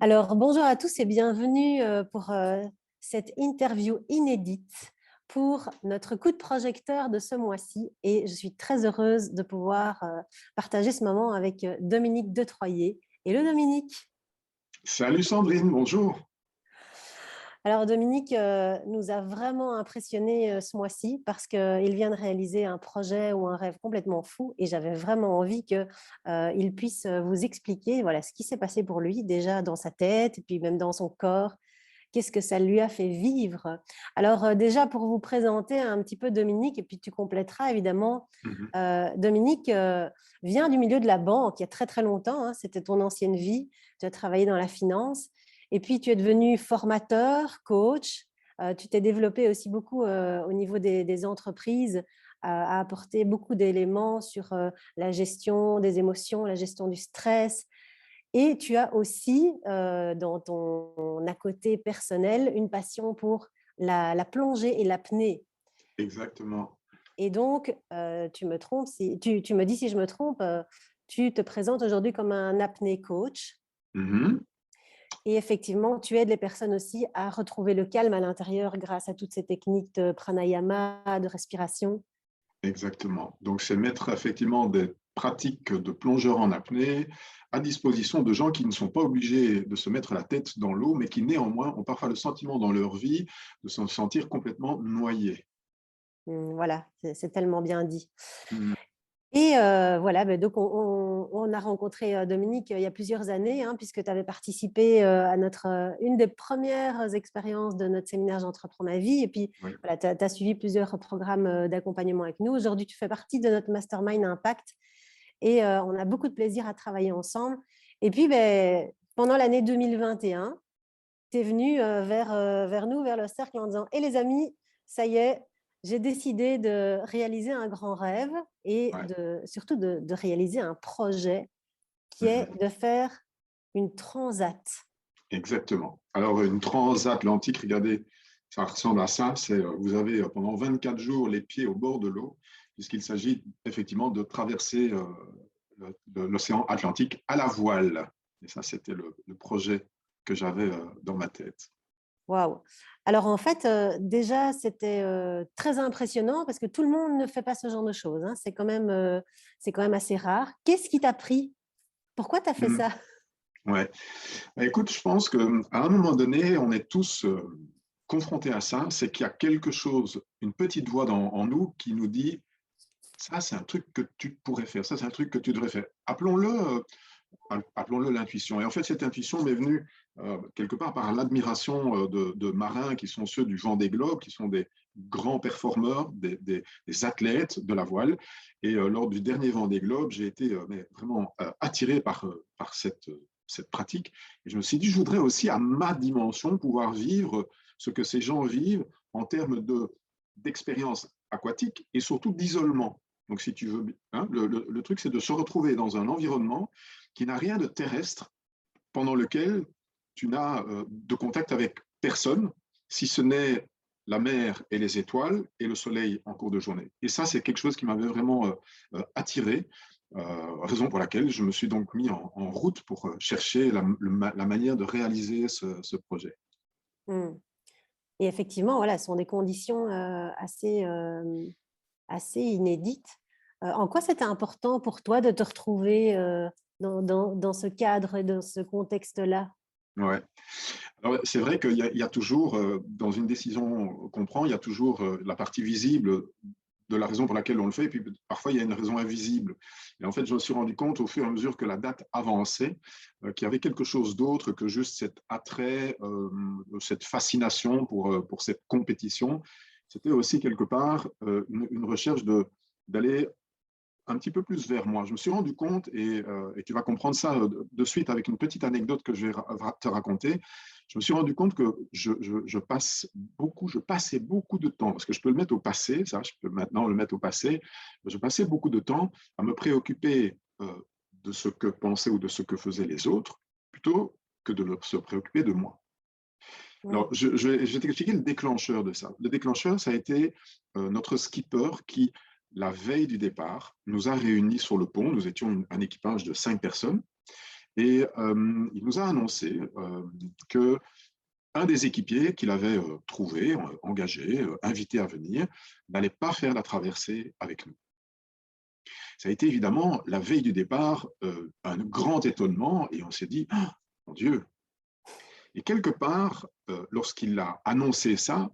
Alors, bonjour à tous et bienvenue pour cette interview inédite pour notre coup de projecteur de ce mois-ci. Et je suis très heureuse de pouvoir partager ce moment avec Dominique Detroyer. Hello Dominique. Salut Sandrine, bonjour. Alors Dominique nous a vraiment impressionnés ce mois-ci parce qu'il vient de réaliser un projet ou un rêve complètement fou et j'avais vraiment envie qu'il puisse vous expliquer voilà, ce qui s'est passé pour lui déjà dans sa tête et puis même dans son corps. Qu'est-ce que ça lui a fait vivre? Alors déjà, pour vous présenter un petit peu Dominique, et puis tu compléteras évidemment, Mhm. Dominique vient du milieu de la banque il y a très très longtemps, hein, c'était ton ancienne vie, tu as travaillé dans la finance, et puis tu es devenu formateur, coach, tu t'es développé aussi beaucoup au niveau des entreprises, à apporter beaucoup d'éléments sur la gestion des émotions, la gestion du stress, et tu as aussi, dans ton à côté personnel, une passion pour la plongée et l'apnée. Exactement. Et donc, tu me trompes tu me dis si je me trompe, tu te présentes aujourd'hui comme un apnée coach. Mhm. Et effectivement, tu aides les personnes aussi à retrouver le calme à l'intérieur grâce à toutes ces techniques de pranayama, de respiration. Exactement. Donc, c'est mettre effectivement des pratiques de plongeur en apnée à disposition de gens qui ne sont pas obligés de se mettre la tête dans l'eau, mais qui néanmoins ont parfois le sentiment dans leur vie de se sentir complètement noyés. Voilà, c'est tellement bien dit. Mhm. Et voilà, donc on a rencontré Dominique il y a plusieurs années, hein, puisque tu avais participé à une des premières expériences de notre séminaire J'entreprends ma vie. Et puis, Oui. voilà, tu as suivi plusieurs programmes d'accompagnement avec nous. Aujourd'hui, tu fais partie de notre mastermind Impact et on a beaucoup de plaisir à travailler ensemble. Et puis, ben, pendant l'année 2021, tu es venu vers nous, vers le cercle, en disant: « Et les amis, ça y est, j'ai décidé de réaliser un grand rêve et Ouais. surtout de réaliser un projet qui est Mhm. de faire une transat. » Exactement. Alors, une transatlantique, regardez, ça ressemble à ça. Vous avez pendant 24 jours les pieds au bord de l'eau, puisqu'il s'agit effectivement de traverser l'océan Atlantique à la voile. Et ça, c'était le projet que j'avais dans ma tête. Waouh! Alors en fait, déjà, c'était très impressionnant parce que tout le monde ne fait pas ce genre de choses, hein. C'est quand même assez rare. Qu'est-ce qui t'a pris? Pourquoi tu as fait Mm. ça? Ouais. Bah, écoute, je pense qu'à un moment donné, on est tous confrontés à ça. C'est qu'il y a quelque chose, une petite voix en nous qui nous dit, ça, c'est un truc que tu pourrais faire, ça, c'est un truc que tu devrais faire. Appelons-le l'intuition. Et en fait, cette intuition m'est venue quelque part par l'admiration de marins qui sont ceux du Vendée Globe, qui sont des grands performeurs, des athlètes de la voile. Et lors du dernier Vendée Globe, j'ai été vraiment attiré par cette pratique. Et je me suis dit, je voudrais aussi, à ma dimension, pouvoir vivre ce que ces gens vivent en termes d'expérience aquatique et surtout d'isolement. Donc, si tu veux, hein, le truc, c'est de se retrouver dans un environnement qui n'a rien de terrestre, pendant lequel tu n'as de contact avec personne, si ce n'est la mer et les étoiles et le soleil en cours de journée. Et ça, c'est quelque chose qui m'avait vraiment attiré, raison pour laquelle je me suis donc mis en route pour chercher la manière de réaliser ce projet. Hmm. Et effectivement, voilà, ce sont des conditions assez inédites. En quoi c'était important pour toi de te retrouver dans ce cadre et dans ce contexte-là? Ouais. Alors, c'est vrai qu'il y a toujours, dans une décision qu'on prend, il y a toujours la partie visible de la raison pour laquelle on le fait, et puis parfois il y a une raison invisible. Et en fait, je me suis rendu compte au fur et à mesure que la date avançait, qu'il y avait quelque chose d'autre que juste cet attrait, cette fascination pour cette compétition. C'était aussi quelque part une recherche d'aller un petit peu plus vers moi. Je me suis rendu compte, et tu vas comprendre ça de suite avec une petite anecdote que je vais te raconter. Je me suis rendu compte que je passais beaucoup de temps, parce que je peux le mettre au passé, ça, je peux maintenant le mettre au passé, je passais beaucoup de temps à me préoccuper de ce que pensaient ou de ce que faisaient les autres, plutôt que de se préoccuper de moi. Alors, Hmm. je vais t'expliquer le déclencheur de ça. Le déclencheur, ça a été notre skipper qui, la veille du départ, nous a réunis sur le pont. Nous étions un équipage de 5 personnes. Et il nous a annoncé que un des équipiers qu'il avait trouvé, engagé, invité à venir, n'allait pas faire la traversée avec nous. Ça a été évidemment la veille du départ un grand étonnement et on s'est dit ah, mon Dieu. Et quelque part, lorsqu'il a annoncé ça,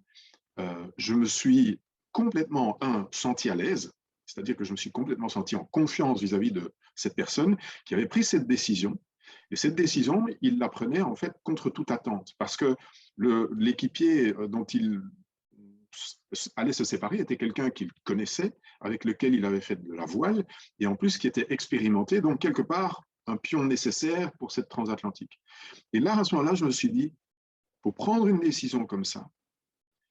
je me suis complètement senti à l'aise, c'est-à-dire que je me suis complètement senti en confiance vis-à-vis de cette personne qui avait pris cette décision. Et cette décision, il la prenait en fait contre toute attente parce que l'équipier dont il allait se séparer était quelqu'un qu'il connaissait, avec lequel il avait fait de la voile, et en plus qui était expérimenté, donc quelque part un pion nécessaire pour cette transatlantique. Et là, à ce moment-là, je me suis dit, pour prendre une décision comme ça,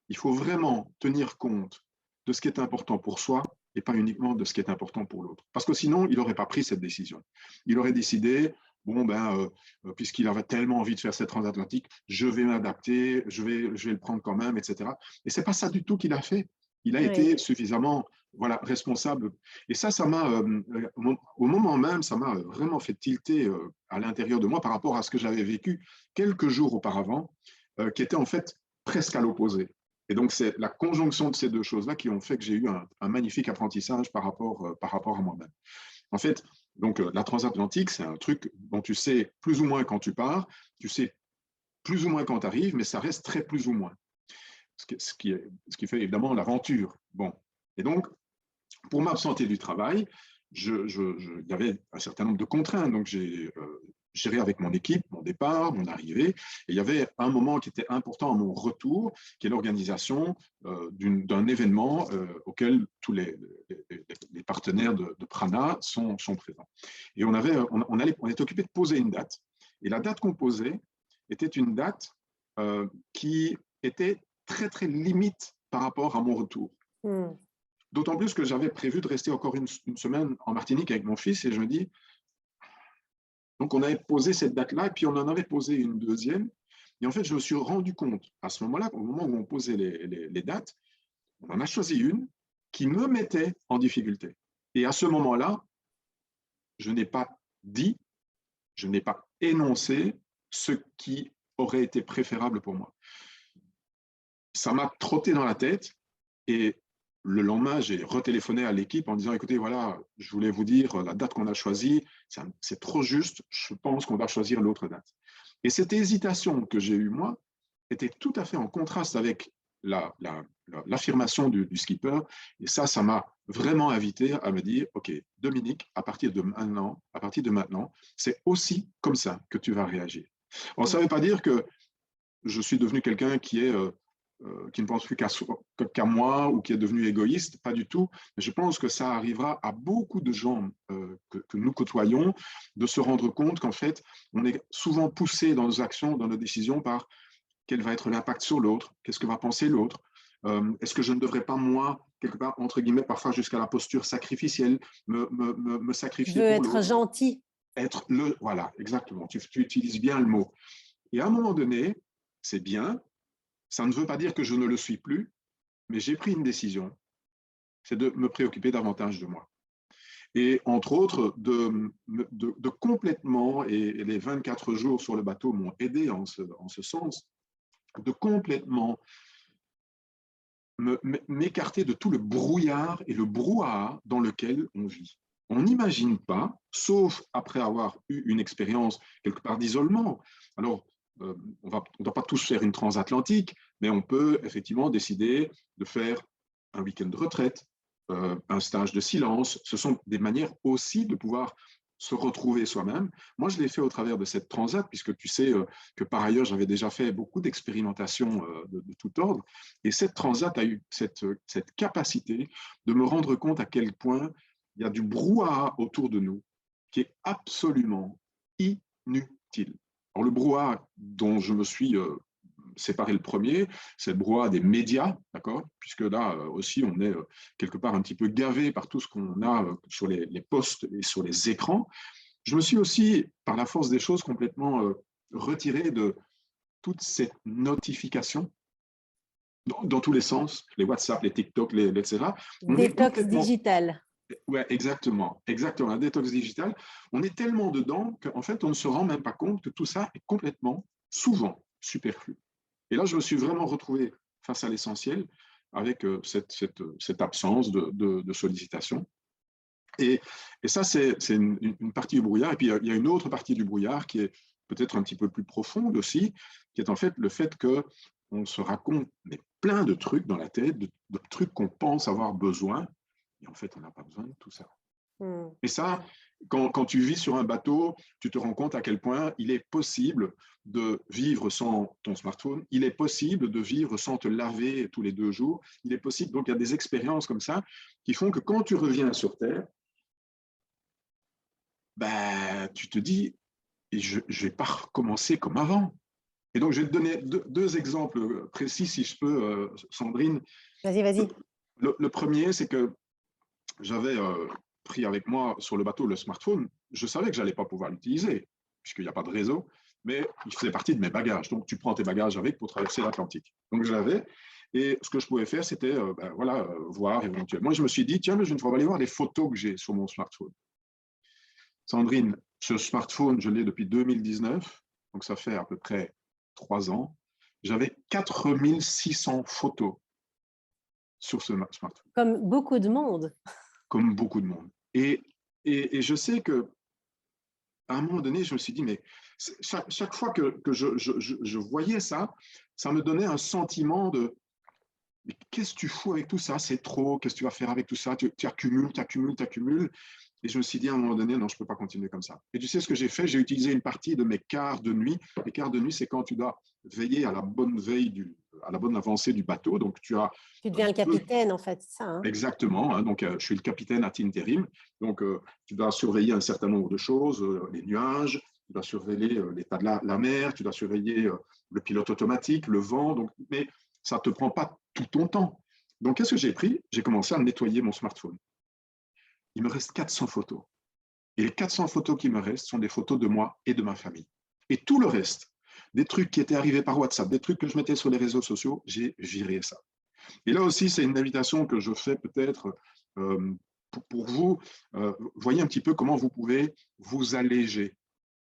il faut vraiment tenir compte de ce qui est important pour soi et pas uniquement de ce qui est important pour l'autre. Parce que sinon, il n'aurait pas pris cette décision. Il aurait décidé, bon, puisqu'il avait tellement envie de faire cette transatlantique, je vais m'adapter, je vais le prendre quand même, etc. Et ce n'est pas ça du tout qu'il a fait. Il a été suffisamment responsable. Et ça m'a, au moment même, ça m'a vraiment fait tilter à l'intérieur de moi par rapport à ce que j'avais vécu quelques jours auparavant, qui était en fait presque à l'opposé. Et donc, c'est la conjonction de ces deux choses-là qui ont fait que j'ai eu un magnifique apprentissage par rapport à moi-même. En fait, donc, la transatlantique, c'est un truc dont tu sais plus ou moins quand tu pars, tu sais plus ou moins quand tu arrives, mais ça reste très plus ou moins. Ce qui fait évidemment l'aventure. Bon. Et donc, pour m'absenter du travail, il y avait un certain nombre de contraintes. Donc, j'ai géré avec mon équipe mon départ, mon arrivée. Et il y avait un moment qui était important à mon retour, qui est l'organisation d'un événement auquel tous les partenaires de Prana sont présents. Et on était occupé de poser une date. Et la date qu'on posait était une date qui était très, très limite par rapport à mon retour. D'autant plus que j'avais prévu de rester encore une semaine en Martinique avec mon fils et je me dis, donc on avait posé cette date-là et puis on en avait posé une deuxième. Et en fait, je me suis rendu compte à ce moment-là, au moment où on posait les dates, on en a choisi une qui me mettait en difficulté. Et à ce moment-là, je n'ai pas dit, je n'ai pas énoncé ce qui aurait été préférable pour moi. Ça m'a trotté dans la tête et le lendemain, j'ai retéléphoné à l'équipe en disant, écoutez, voilà, je voulais vous dire, la date qu'on a choisie, c'est trop juste, je pense qu'on va choisir l'autre date. Et cette hésitation que j'ai eue, moi, était tout à fait en contraste avec l'affirmation du skipper. Et ça m'a vraiment invité à me dire, OK, Dominique, à partir de maintenant, c'est aussi comme ça que tu vas réagir. Alors, ça ne veut pas dire que je suis devenu quelqu'un qui ne pense plus qu'à moi ou qui est devenu égoïste, pas du tout. Mais je pense que ça arrivera à beaucoup de gens que nous côtoyons de se rendre compte qu'en fait, on est souvent poussé dans nos actions, dans nos décisions par quel va être l'impact sur l'autre, qu'est-ce que va penser l'autre, est-ce que je ne devrais pas, moi, quelque part, entre guillemets, parfois jusqu'à la posture sacrificielle, me sacrifier pour l'autre. Être gentil. Voilà, exactement, tu utilises bien le mot. Et à un moment donné, c'est bien, ça ne veut pas dire que je ne le suis plus, mais j'ai pris une décision, c'est de me préoccuper davantage de moi. Et entre autres, de complètement, et les 24 jours sur le bateau m'ont aidé en ce sens, de complètement m'écarter de tout le brouillard et le brouhaha dans lequel on vit. On n'imagine pas, sauf après avoir eu une expérience quelque part d'isolement. Alors, on ne doit pas tous faire une transatlantique, mais on peut effectivement décider de faire un week-end de retraite, un stage de silence. Ce sont des manières aussi de pouvoir se retrouver soi-même. Moi, je l'ai fait au travers de cette transat, puisque tu sais que par ailleurs, j'avais déjà fait beaucoup d'expérimentations de tout ordre. Et cette transat a eu cette capacité de me rendre compte à quel point il y a du brouhaha autour de nous qui est absolument inutile. Alors, le brouhaha dont je me suis séparé le premier, c'est le brouhaha des médias, d'accord? Puisque là aussi, on est quelque part un petit peu gavé par tout ce qu'on a sur les posts et sur les écrans. Je me suis aussi, par la force des choses, complètement retiré de toutes ces notifications dans tous les sens, les WhatsApp, les TikTok, etc. Détox digital. Ouais, exactement, exactement. Un détox digital, on est tellement dedans qu'en fait, on ne se rend même pas compte que tout ça est complètement, souvent, superflu. Et là, je me suis vraiment retrouvé face à l'essentiel avec cette absence de sollicitation. Et, et ça, c'est une partie du brouillard. Et puis, il y a une autre partie du brouillard qui est peut-être un petit peu plus profonde aussi, qui est en fait le fait qu'on se raconte mais plein de trucs dans la tête, de trucs qu'on pense avoir besoin, et en fait, on n'a pas besoin de tout ça. Hmm. Et ça, quand tu vis sur un bateau, tu te rends compte à quel point il est possible de vivre sans ton smartphone, il est possible de vivre sans te laver tous les 2 jours, il est possible, donc il y a des expériences comme ça qui font que quand tu reviens sur Terre, ben, tu te dis, je ne vais pas recommencer comme avant. Et donc, je vais te donner deux exemples précis, si je peux, Sandrine. Vas-y, vas-y. Le premier, c'est que j'avais pris avec moi sur le bateau le smartphone. Je savais que je n'allais pas pouvoir l'utiliser, puisqu'il n'y a pas de réseau, mais il faisait partie de mes bagages. Donc, tu prends tes bagages avec pour traverser l'Atlantique. Donc, je l'avais. Et ce que je pouvais faire, c'était voir éventuellement. Moi, je me suis dit, tiens, mais je vais aller voir les photos que j'ai sur mon smartphone. Sandrine, ce smartphone, je l'ai depuis 2019, donc ça fait à peu près 3 ans. J'avais 4600 photos sur ce smartphone. Comme beaucoup de monde. Comme beaucoup de monde. Et je sais que à un moment donné, je me suis dit, mais chaque fois que je voyais ça, ça me donnait un sentiment de, mais qu'est-ce que tu fous avec tout ça? C'est trop, qu'est-ce que tu vas faire avec tout ça? Tu accumules, tu accumules, tu accumules. Et je me suis dit à un moment donné, non, je ne peux pas continuer comme ça. Et tu sais ce que j'ai fait? J'ai utilisé une partie de mes quarts de nuit. Les quarts de nuit, c'est quand tu dois veiller à la bonne à la bonne avancée du bateau. Donc, tu as Tu deviens le capitaine, en fait, c'est ça. Hein. exactement. Hein, donc, je suis le capitaine à intérim. Donc, tu dois surveiller un certain nombre de choses, les nuages, tu dois surveiller l'état de la mer, tu dois surveiller le pilote automatique, le vent. Donc, mais ça ne te prend pas tout ton temps. Donc, qu'est-ce que j'ai pris? J'ai commencé à nettoyer mon smartphone. Il me reste 400 photos. Et les 400 photos qui me restent sont des photos de moi et de ma famille. Et tout le reste, des trucs qui étaient arrivés par WhatsApp, des trucs que je mettais sur les réseaux sociaux, j'ai viré ça. Et là aussi, c'est une invitation que je fais peut-être pour vous. Voyez un petit peu comment vous pouvez vous alléger.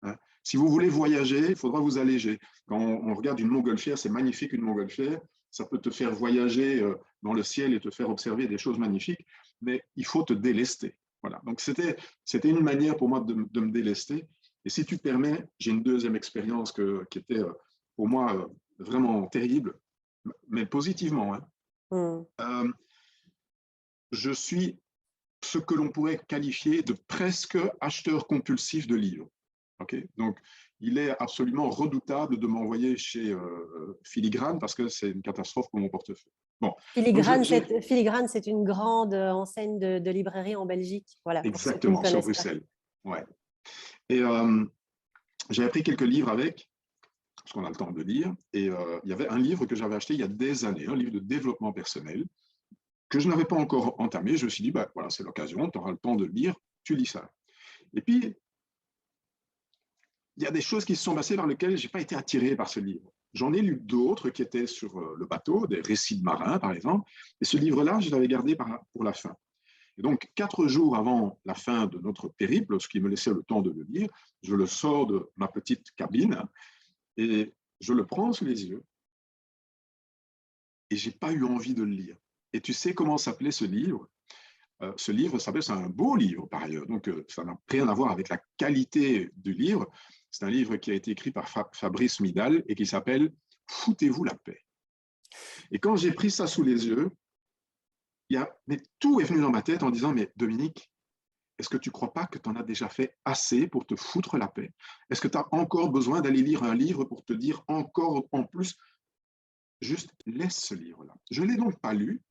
Hein. Si vous voulez voyager, il faudra vous alléger. Quand on regarde une montgolfière, c'est magnifique une montgolfière. Ça peut te faire voyager dans le ciel et te faire observer des choses magnifiques, mais il faut te délester. Voilà. Donc, c'était une manière pour moi de me délester. Et si tu permets, j'ai une deuxième expérience qui était pour moi vraiment terrible, mais positivement. Hein. Je suis ce que l'on pourrait qualifier de presque acheteur compulsif de livres. Okay, donc, il est absolument redoutable de m'envoyer chez Filigrane parce que c'est une catastrophe pour mon portefeuille. Bon, Filigrane, c'est une grande enseigne de librairie en Belgique. Voilà, pour ceux qui ne exactement, sur connaissent pas. Bruxelles. Ouais. Et j'ai appris quelques livres avec, parce qu'on a le temps de lire. Et il y avait un livre que j'avais acheté il y a des années, un livre de développement personnel, que je n'avais pas encore entamé. Je me suis dit, bah, voilà, c'est l'occasion, tu auras le temps de lire, tu lis ça. Et puis, il y a des choses qui se sont passées par lesquelles je n'ai pas été attiré par ce livre. J'en ai lu d'autres qui étaient sur le bateau, des récits de marins, par exemple. Et ce livre-là, je l'avais gardé pour la fin. Et donc, 4 jours avant la fin de notre périple, ce qui me laissait le temps de le lire, je le sors de ma petite cabine et je le prends sous les yeux. Et je n'ai pas eu envie de le lire. Et tu sais comment s'appelait ce livre? Ce livre s'appelle, c'est un beau livre par ailleurs, donc ça n'a rien à voir avec la qualité du livre. C'est un livre qui a été écrit par Fabrice Midal et qui s'appelle « Foutez-vous la paix ». Et quand j'ai pris ça sous les yeux, mais tout est venu dans ma tête en disant « Mais Dominique, est-ce que tu ne crois pas que tu en as déjà fait assez pour te foutre la paix? Est-ce que tu as encore besoin d'aller lire un livre pour te dire encore en plus? Juste laisse ce livre-là. » Je ne l'ai donc pas lu.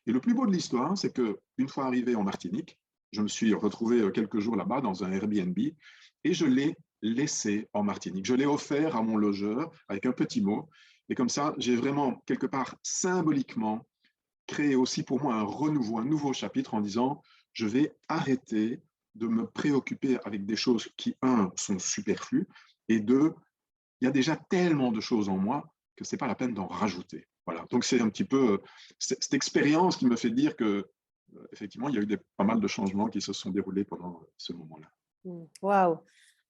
Et le plus beau de l'histoire, c'est qu'une fois arrivé en Martinique, je me suis retrouvé quelques jours là-bas dans un Airbnb et je l'ai laissé en Martinique. Je l'ai offert à mon logeur avec un petit mot. Et comme ça, j'ai vraiment, quelque part, symboliquement, créé aussi pour moi un renouveau, un nouveau chapitre en disant, je vais arrêter de me préoccuper avec des choses qui, un, sont superflues, et deux, il y a déjà tellement de choses en moi que ce n'est pas la peine d'en rajouter. Voilà. Donc, c'est un petit peu cette expérience qui me fait dire que effectivement, il y a eu pas mal de changements qui se sont déroulés pendant ce moment-là. Waouh!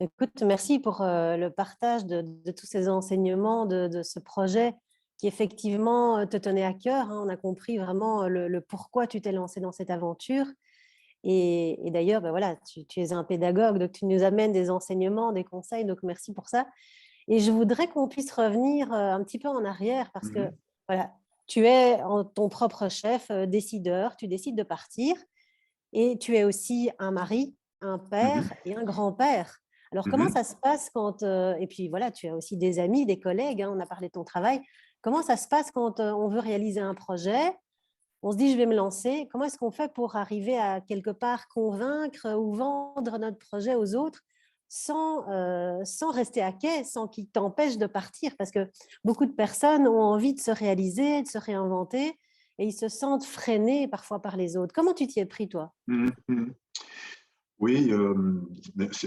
Écoute, merci pour le partage de tous ces enseignements, de ce projet qui effectivement te tenait à cœur, hein. On a compris vraiment le pourquoi tu t'es lancé dans cette aventure. Et d'ailleurs, ben voilà, tu es un pédagogue, donc tu nous amènes des enseignements, des conseils, donc merci pour ça. Et je voudrais qu'on puisse revenir un petit peu en arrière parce que Mhm. voilà, tu es ton propre chef, décideur, tu décides de partir et tu es aussi un mari, un Mhm. père et un grand-père. Alors, comment Mhm. ça se passe quand… et puis voilà, tu as aussi des amis, des collègues, hein, on a parlé de ton travail. Comment ça se passe quand on veut réaliser un projet? On se dit, je vais me lancer. Comment est-ce qu'on fait pour arriver à quelque part convaincre ou vendre notre projet aux autres sans rester à quai, sans qu'ils t'empêchent de partir? Parce que beaucoup de personnes ont envie de se réaliser, de se réinventer, et ils se sentent freinés parfois par les autres. Comment tu t'y es pris, toi? Mhm. Mhm. Oui,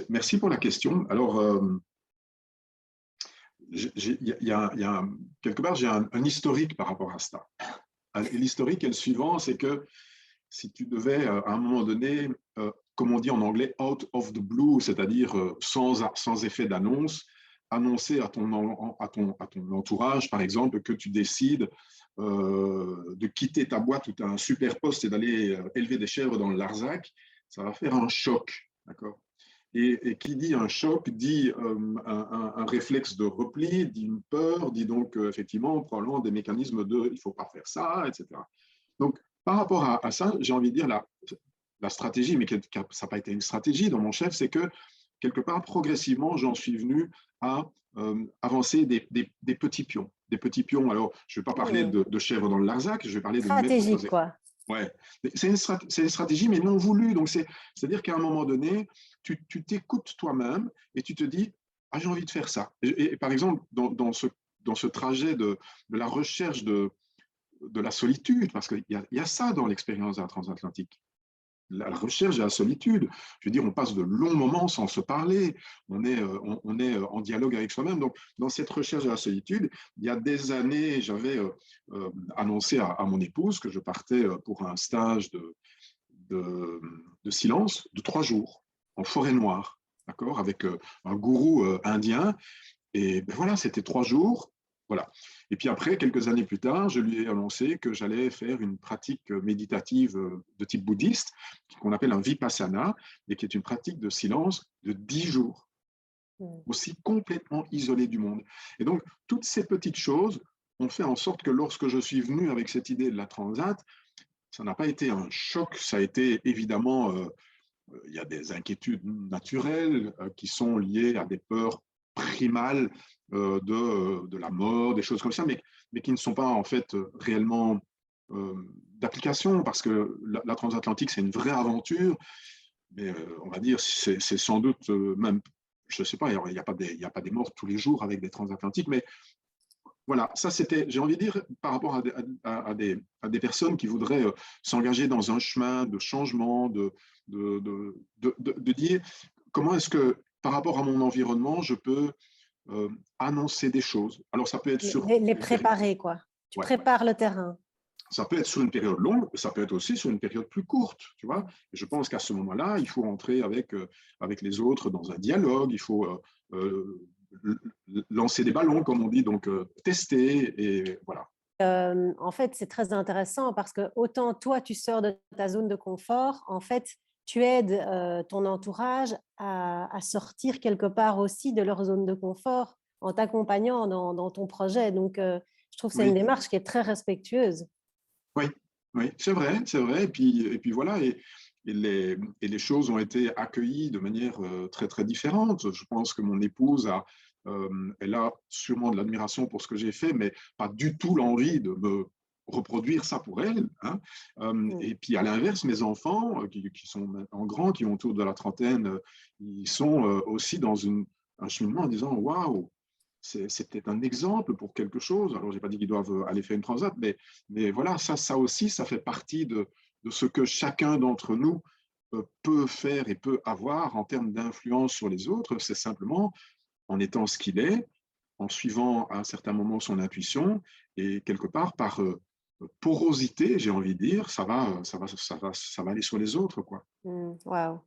merci pour la question. Alors, quelque part, j'ai un historique par rapport à ça. Et l'historique est le suivant, c'est que si tu devais, à un moment donné, comme on dit en anglais, out of the blue, c'est-à-dire sans effet d'annonce, annoncer à ton entourage, par exemple, que tu décides de quitter ta boîte où tu as un super poste et d'aller élever des chèvres dans le Larzac, ça va faire un choc. D'accord. Et qui dit un choc, dit un réflexe de repli, dit une peur, dit donc effectivement probablement des mécanismes de il ne faut pas faire ça, etc. Donc, par rapport à ça, j'ai envie de dire la stratégie, mais ça n'a pas été une stratégie dans mon chef, c'est que quelque part, progressivement, j'en suis venu à avancer des petits pions. Des petits pions. Alors, je ne vais pas parler Hmm. de chèvres dans le Larzac, je vais parler de mettre Stratégique, quoi. Ouais, c'est une stratégie, mais non voulue. Donc, c'est-à-dire qu'à un moment donné, tu t'écoutes toi-même et tu te dis, ah, j'ai envie de faire ça. Et par exemple, dans ce trajet de la recherche de la solitude, parce qu'il y a ça dans l'expérience de la transatlantique. La recherche de la solitude. Je veux dire, on passe de longs moments sans se parler, on est en dialogue avec soi-même. Donc, dans cette recherche de la solitude, il y a des années, j'avais annoncé à mon épouse que je partais pour un stage de, de silence de 3 jours en forêt noire, d'accord, avec un gourou indien. Et ben voilà, c'était 3 jours. Voilà. Et puis après, quelques années plus tard, je lui ai annoncé que j'allais faire une pratique méditative de type bouddhiste, qu'on appelle un vipassana, et qui est une pratique de silence de 10 jours, Hmm. aussi complètement isolé du monde. Et donc, toutes ces petites choses ont fait en sorte que lorsque je suis venu avec cette idée de la transat, ça n'a pas été un choc, ça a été évidemment il y a des inquiétudes naturelles qui sont liées à des peurs primales de la mort, des choses comme ça, mais qui ne sont pas en fait réellement d'application, parce que la transatlantique, c'est une vraie aventure, mais on va dire, c'est sans doute même, je ne sais pas, il n'y a pas des morts tous les jours avec des transatlantiques, mais voilà, ça c'était, j'ai envie de dire, par rapport à des personnes qui voudraient s'engager dans un chemin de changement, de dire comment est-ce que, par rapport à mon environnement, je peux annoncer des choses. Alors, ça peut être sur Les une période, préparer, quoi. Tu ouais, prépares le terrain. ça peut être sur une période longue, ça peut être aussi sur une période plus courte, tu vois. Et je pense qu'à ce moment-là, il faut entrer avec les autres dans un dialogue, il faut lancer des ballons, comme on dit, donc tester, et voilà. En fait, c'est très intéressant parce que autant toi, tu sors de ta zone de confort, en fait, tu aides ton entourage à sortir quelque part aussi de leur zone de confort en t'accompagnant dans ton projet. Donc, je trouve que c'est une Oui, démarche qui est très respectueuse. oui, oui, c'est vrai, c'est vrai. Et puis voilà, et les choses ont été accueillies de manière très, très différente. Je pense que mon épouse elle a sûrement de l'admiration pour ce que j'ai fait, mais pas du tout l'envie de me reproduire ça pour elle, hein. Mm. Et puis à l'inverse, mes enfants, qui sont maintenant grands, qui ont autour de la trentaine, ils sont aussi dans un cheminement en disant, waouh, c'était un exemple pour quelque chose. Alors, je n'ai pas dit qu'ils doivent aller faire une transat, mais voilà, ça aussi, ça fait partie de ce que chacun d'entre nous peut faire et peut avoir en termes d'influence sur les autres. C'est simplement en étant ce qu'il est, en suivant à un certain moment son intuition et quelque part par porosité, j'ai envie de dire, ça va aller sur les autres, quoi. Waouh.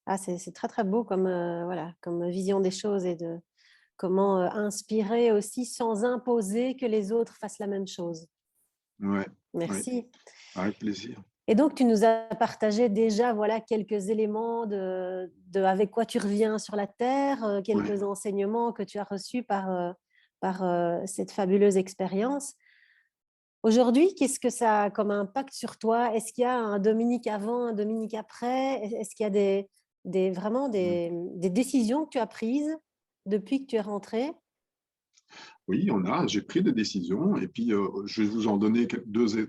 Ah, c'est très, très beau comme, voilà, comme vision des choses et de comment inspirer aussi sans imposer que les autres fassent la même chose. Ouais, ouais, Merci. avec plaisir. Et donc, tu nous as partagé déjà voilà, quelques éléments de avec quoi tu reviens sur la Terre, Ouais. quelques enseignements que tu as reçus par cette fabuleuse expérience. Aujourd'hui, qu'est-ce que ça a comme impact sur toi? Est-ce qu'il y a un Dominique avant, un Dominique après? Est-ce qu'il y a vraiment Mm. des décisions que tu as prises depuis que tu es rentré? Oui, j'ai pris des décisions et puis je vais vous en donner deux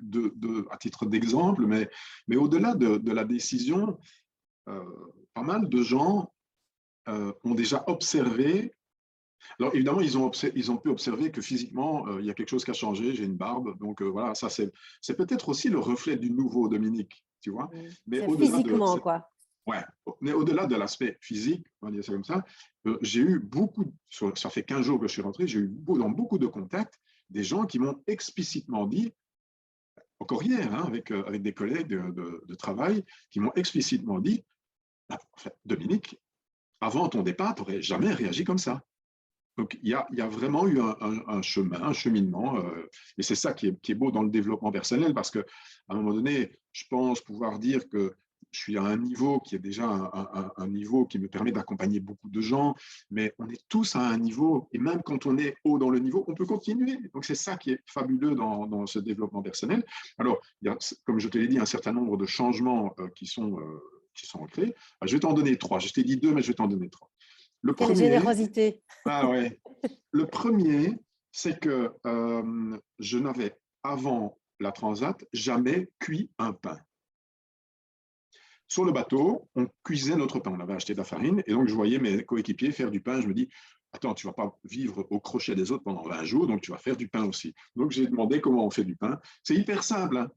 à titre d'exemple, mais au-delà de la décision, euh, pas mal de gens ont déjà observé. Alors évidemment, ils ont pu observer que physiquement, il y a quelque chose qui a changé, j'ai une barbe, donc voilà, ça c'est peut-être aussi le reflet du nouveau Dominique, tu vois, mais C'est au-delà de, physiquement, quoi. ouais, mais au-delà de l'aspect physique, on va dire ça comme ça, j'ai eu beaucoup, ça fait 15 jours que je suis rentré, j'ai eu dans beaucoup de contacts des gens qui m'ont explicitement dit, encore hier, hein, avec des collègues de travail, qui m'ont explicitement dit, ah, en fait, Dominique, avant ton départ, tu n'aurais jamais réagi comme ça. Donc, il y a vraiment eu un chemin, un cheminement, et c'est ça qui est beau dans le développement personnel, parce qu'à un moment donné, je pense pouvoir dire que je suis à un niveau qui est déjà un niveau qui me permet d'accompagner beaucoup de gens, mais on est tous à un niveau, et même quand on est haut dans le niveau, on peut continuer. Donc, c'est ça qui est fabuleux dans ce développement personnel. Alors, il y a, comme je te l'ai dit, un certain nombre de changements qui sont ancrés. Je vais t'en donner trois. Je t'ai dit deux, mais je vais t'en donner trois. Le Quelle premier, générosité. ah ouais. Le premier, c'est que je n'avais, avant la transat, jamais cuit un pain. Sur le bateau, on cuisait notre pain. On avait acheté de la farine et donc je voyais mes coéquipiers faire du pain. Je me dis, attends, tu ne vas pas vivre au crochet des autres pendant 20 jours, donc tu vas faire du pain aussi. Donc j'ai demandé comment on fait du pain. C'est hyper simple, hein.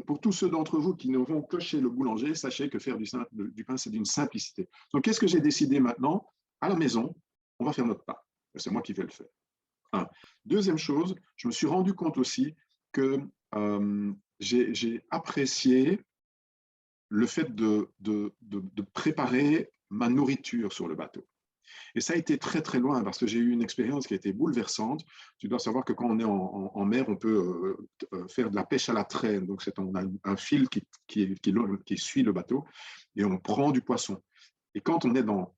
Pour tous ceux d'entre vous qui ne vont que chez le boulanger, sachez que faire du pain, c'est d'une simplicité. Donc qu'est-ce que j'ai décidé maintenant? À la maison, on va faire notre pain. C'est moi qui vais le faire. Un. Deuxième chose, je me suis rendu compte aussi que j'ai apprécié le fait de préparer ma nourriture sur le bateau. Et ça a été très, très loin parce que j'ai eu une expérience qui a été bouleversante. Tu dois savoir que quand on est en mer, on peut faire de la pêche à la traîne. Donc, on a un fil qui suit le bateau et on prend du poisson. Et quand on est dans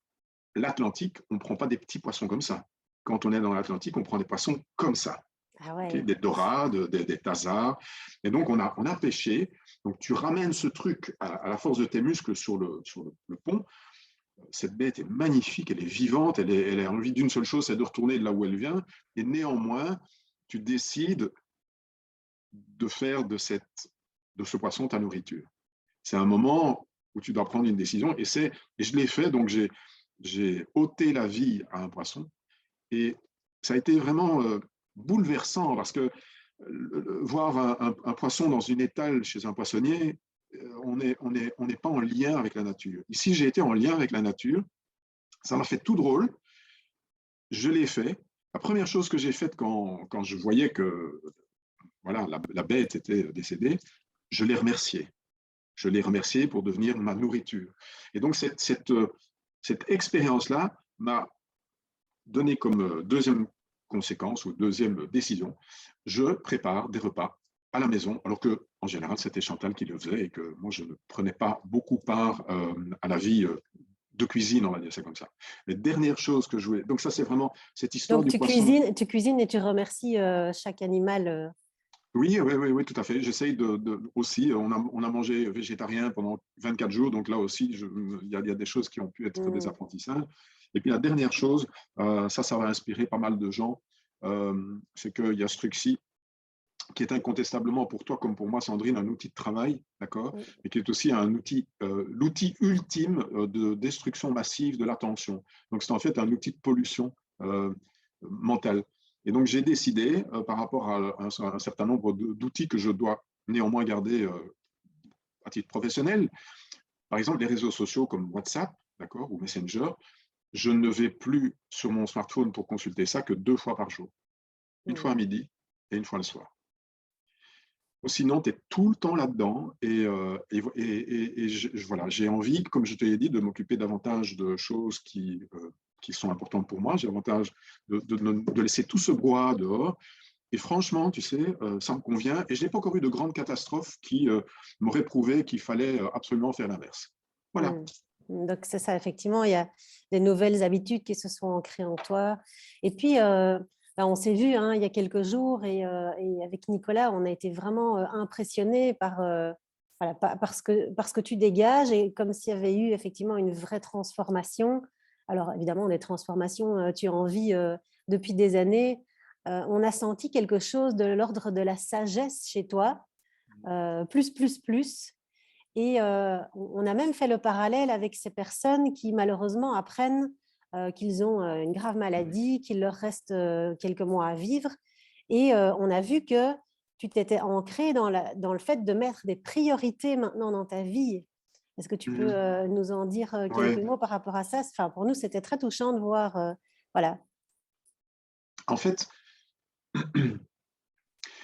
l'Atlantique, on ne prend pas des petits poissons comme ça. Quand on est dans l'Atlantique, on prend des poissons comme ça. Ah Okay, ouais. des dorades, des tasards. Et donc, on a pêché. Donc, tu ramènes ce truc à la force de tes muscles sur le pont. Cette bête est magnifique, elle est vivante, elle a envie d'une seule chose, c'est de retourner de là où elle vient. Et néanmoins, tu décides de faire de ce poisson ta nourriture. C'est un moment où tu dois prendre une décision. Et je l'ai fait, donc j'ai ôté la vie à un poisson. Et ça a été vraiment bouleversant parce que voir un poisson dans une étale chez un poissonnier, on n'est pas en lien avec la nature. Ici, j'ai été en lien avec la nature. Ça m'a fait tout drôle. Je l'ai fait. La première chose que j'ai faite quand je voyais que voilà, la bête était décédée, je l'ai remercié. Je l'ai remercié pour devenir ma nourriture. Et donc, cette expérience-là m'a donné comme deuxième conséquence ou deuxième décision, je prépare des repas à la maison, alors que en général, c'était Chantal qui le faisait et que moi, je ne prenais pas beaucoup part à la vie de cuisine, on va dire ça comme ça. Les dernières choses que je voulais... Donc ça, c'est vraiment cette histoire Donc, du poisson. tu cuisines et tu remercies chaque animal. Oui, oui, oui, oui, tout à fait. J'essaye aussi, on a mangé végétarien pendant 24 jours, donc là aussi, il y a des choses qui ont pu être des apprentissages. Et puis la dernière chose, ça va inspirer pas mal de gens, c'est qu'il y a ce truc-ci qui est incontestablement pour toi comme pour moi, Sandrine, un outil de travail, d'accord, mais qui est aussi l'outil ultime de destruction massive de l'attention. Donc c'est en fait un outil de pollution mentale. Et donc j'ai décidé, par rapport à un certain nombre d'outils que je dois néanmoins garder à titre professionnel, par exemple les réseaux sociaux comme WhatsApp, d'accord, ou Messenger, je ne vais plus sur mon smartphone pour consulter ça que 2 fois par jour. Une fois à midi et une fois le soir. sinon, tu es tout le temps là-dedans. Voilà, j'ai envie, comme je te l'ai dit, de m'occuper davantage de choses qui sont importantes pour moi. J'ai davantage de laisser tout ce brouhaha dehors. Et franchement, tu sais, ça me convient. Et je n'ai pas encore eu de grandes catastrophes qui m'auraient prouvé qu'il fallait absolument faire l'inverse. Voilà. Donc, c'est ça, effectivement, il y a des nouvelles habitudes qui se sont ancrées en toi. Et puis, on s'est vu hein, il y a quelques jours et avec Nicolas, on a été vraiment impressionnés voilà, par ce que tu dégages et comme s'il y avait eu effectivement une vraie transformation. Alors, évidemment, des transformations, tu en vis depuis des années. On a senti quelque chose de l'ordre de la sagesse chez toi, plus. Et on a même fait le parallèle avec ces personnes qui malheureusement apprennent qu'ils ont une grave maladie, qu'il leur reste quelques mois à vivre. Et on a vu que tu t'étais ancré dans le fait de mettre des priorités maintenant dans ta vie. Est-ce que tu peux nous en dire quelques Ouais. mots par rapport à ça? Enfin, pour nous, c'était très touchant de voir. Voilà. En fait,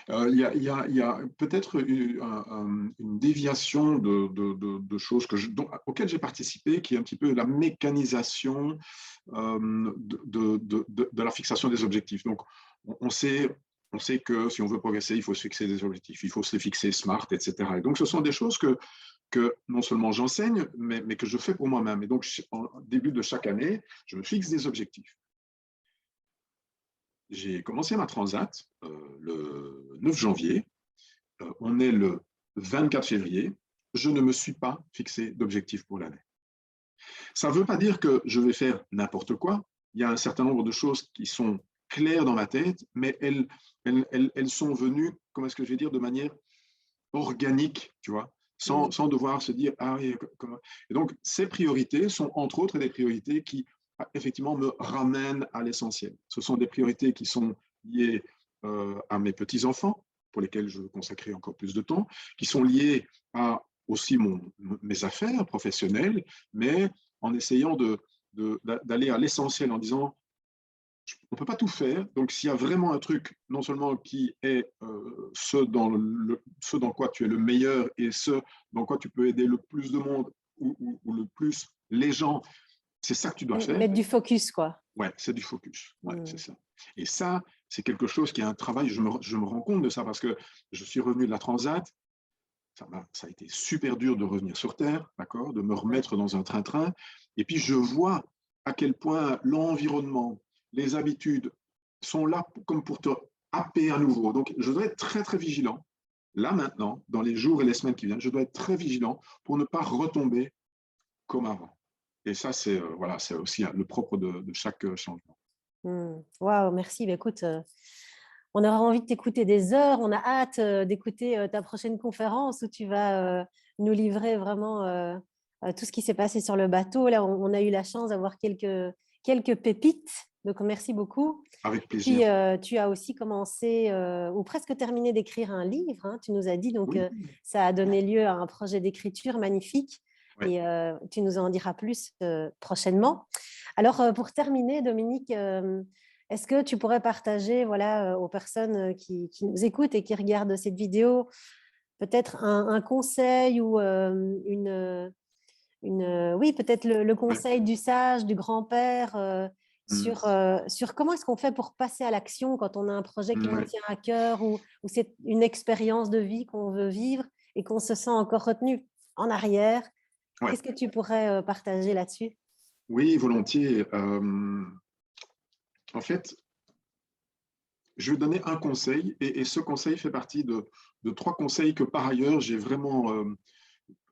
il y a peut-être une déviation de choses auxquelles j'ai participé, qui est un petit peu la mécanisation de la fixation des objectifs. Donc, on sait, on sait que si on veut progresser, il faut se fixer des objectifs, il faut se les fixer smart, etc. Et donc, ce sont des choses que non seulement j'enseigne, mais que je fais pour moi-même. Et donc, en début de chaque année, je me fixe des objectifs. J'ai commencé ma transat le 9 janvier. On est le 24 février. Je ne me suis pas fixé d'objectif pour l'année. Ça ne veut pas dire que je vais faire n'importe quoi. Il y a un certain nombre de choses qui sont claires dans ma tête, mais elles sont venues, comment est-ce que je vais dire, de manière organique, tu vois, sans devoir se dire, ah oui, comment. Et donc, ces priorités sont entre autres des priorités qui effectivement me ramènent à l'essentiel. Ce sont des priorités qui sont liées à mes petits-enfants, pour lesquels je veux consacrer encore plus de temps, qui sont liées à aussi mes affaires professionnelles, mais en essayant d'aller à l'essentiel, en disant, on ne peut pas tout faire. Donc, s'il y a vraiment un truc, non seulement qui est ce dans quoi tu es le meilleur et ce dans quoi tu peux aider le plus de monde ou le plus les gens, c'est ça que tu dois faire. Mettre du focus, quoi. Ouais, c'est du focus. Ouais, c'est ça. Et ça, c'est quelque chose qui est un travail, je me rends compte de ça parce que je suis revenu de la Transat. Ça a été super dur de revenir sur Terre, d'accord, de me remettre dans un train-train. Et puis, je vois à quel point l'environnement, les habitudes sont là comme pour te happer à nouveau. Donc, je dois être très, très vigilant. Là, maintenant, dans les jours et les semaines qui viennent, je dois être très vigilant pour ne pas retomber comme avant. Et ça, c'est voilà, c'est aussi le propre de chaque changement. Waouh, merci. Bah, écoute, on aura envie de t'écouter des heures. On a hâte d'écouter ta prochaine conférence où tu vas nous livrer vraiment tout ce qui s'est passé sur le bateau. Là, on a eu la chance d'avoir quelques pépites. Donc, merci beaucoup. Avec plaisir. Puis, tu as aussi commencé ou presque terminé d'écrire un livre, hein, tu nous as dit. Donc, Oui. ça a donné lieu à un projet d'écriture magnifique. Ouais. Et tu nous en diras plus prochainement. Alors, pour terminer, Dominique, est-ce que tu pourrais partager voilà, aux personnes qui nous écoutent et qui regardent cette vidéo peut-être un conseil ou oui, peut-être le conseil du sage, du grand-père sur comment est-ce qu'on fait pour passer à l'action quand on a un projet qui nous tient à cœur ou c'est une expérience de vie qu'on veut vivre et qu'on se sent encore retenu en arrière. Qu'est-ce que tu pourrais partager là-dessus? Oui, volontiers. En fait, je vais donner un conseil et ce conseil fait partie de 3 conseils que par ailleurs j'ai vraiment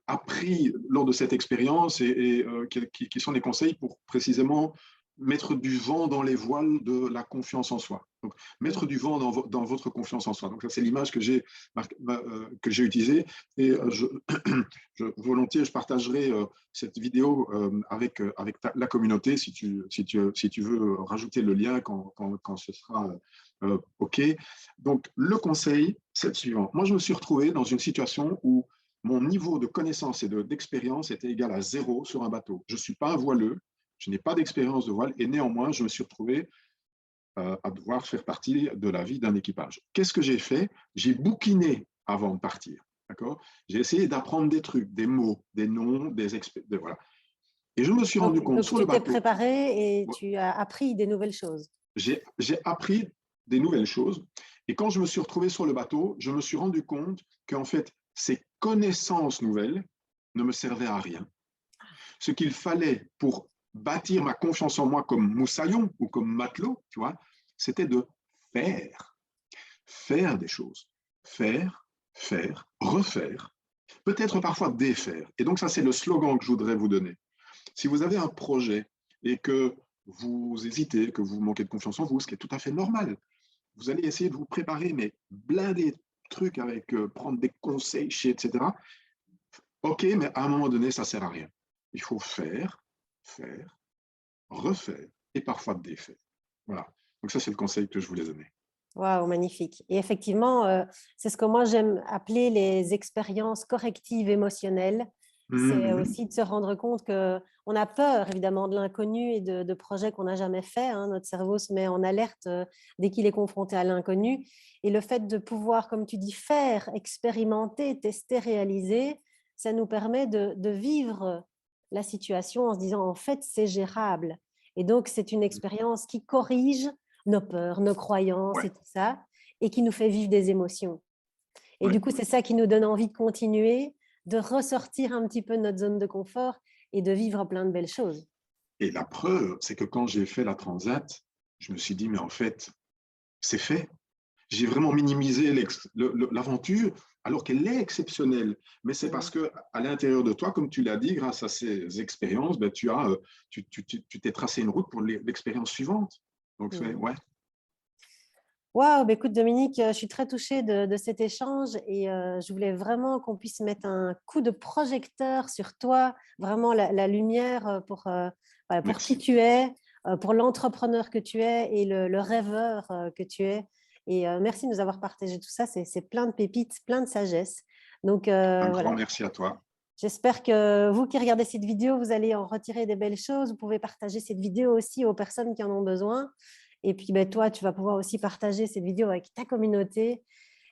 appris lors de cette expérience et qui sont des conseils pour précisément mettre du vent dans les voiles de la confiance en soi. Donc, mettre du vent dans votre confiance en soi. Donc, ça, c'est l'image que j'ai utilisée. Et volontiers, je partagerai cette vidéo avec la communauté si tu veux rajouter le lien quand ce sera OK. Donc, le conseil, c'est le suivant. Moi, je me suis retrouvé dans une situation où mon niveau de connaissance et d'expérience était égal à 0 sur un bateau. Je ne suis pas un voileux, je n'ai pas d'expérience de voile et néanmoins, je me suis retrouvé à devoir faire partie de la vie d'un équipage. Qu'est-ce que j'ai fait? J'ai bouquiné avant de partir. D'accord? J'ai essayé d'apprendre des trucs, des mots, des noms, voilà. Et je me suis rendu compte Donc, sur tu le t'es bateau, préparé et tu as appris des nouvelles choses. j'ai appris des nouvelles choses. Et quand je me suis retrouvé sur le bateau, je me suis rendu compte qu'en fait, ces connaissances nouvelles ne me servaient à rien. Ce qu'il fallait pour bâtir ma confiance en moi comme moussaillon ou comme matelot, tu vois, c'était de faire. Faire des choses. Faire, faire, refaire. Peut-être parfois défaire. Et donc ça, c'est le slogan que je voudrais vous donner. Si vous avez un projet et que vous hésitez, que vous manquez de confiance en vous, ce qui est tout à fait normal, vous allez essayer de vous préparer, mais blinder trucs avec prendre des conseils, etc. OK, mais à un moment donné, ça ne sert à rien. Il faut faire, faire, refaire et parfois défaire. Voilà. Donc ça, c'est le conseil que je voulais donner. Waouh, magnifique. Et effectivement, c'est ce que moi j'aime appeler les expériences correctives émotionnelles. C'est Mmh. aussi de se rendre compte qu'on a peur évidemment de l'inconnu et de projets qu'on n'a jamais faits. Hein. Notre cerveau se met en alerte dès qu'il est confronté à l'inconnu. Et le fait de pouvoir, comme tu dis, faire, expérimenter, tester, réaliser, ça nous permet de vivre la situation en se disant en fait c'est gérable. Et donc c'est une expérience qui corrige nos peurs, nos croyances Ouais, et tout ça, et qui nous fait vivre des émotions. Et ouais. du coup, c'est ça qui nous donne envie de continuer, de ressortir un petit peu de notre zone de confort et de vivre plein de belles choses. Et la preuve, c'est que quand j'ai fait la transat, je me suis dit, mais en fait, c'est fait. J'ai vraiment minimisé l'aventure alors qu'elle est exceptionnelle. Mais c'est parce que à l'intérieur de toi, comme tu l'as dit, grâce à ces expériences, ben, tu t'es tracé une route pour l'expérience suivante. Donc, ouais. Waouh, bah écoute Dominique, je suis très touchée de cet échange et je voulais vraiment qu'on puisse mettre un coup de projecteur sur toi, vraiment la lumière voilà, pour qui Merci. tu es, pour l'entrepreneur que tu es et le rêveur que tu es. Et merci de nous avoir partagé tout ça, c'est plein de pépites, plein de sagesse. Donc Un grand voilà, merci à toi. j'espère que vous qui regardez cette vidéo, vous allez en retirer des belles choses. Vous pouvez partager cette vidéo aussi aux personnes qui en ont besoin. Et puis, ben, toi, tu vas pouvoir aussi partager cette vidéo avec ta communauté.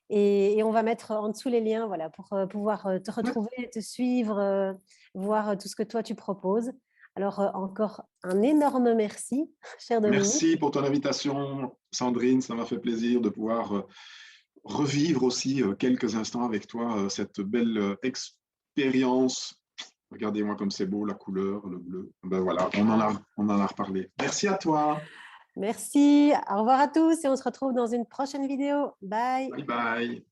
Et on va mettre en dessous les liens voilà, pour pouvoir te Ouais. retrouver, te suivre, voir tout ce que toi, tu proposes. Alors, encore un énorme merci, cher Dominique. Merci pour ton invitation, Sandrine. Ça m'a fait plaisir de pouvoir revivre aussi quelques instants avec toi cette belle expérience. Regardez-moi comme c'est beau, la couleur, le bleu. Ben voilà, on en a reparlé. Merci à toi. Merci. Au revoir à tous et on se retrouve dans une prochaine vidéo. Bye. Bye bye.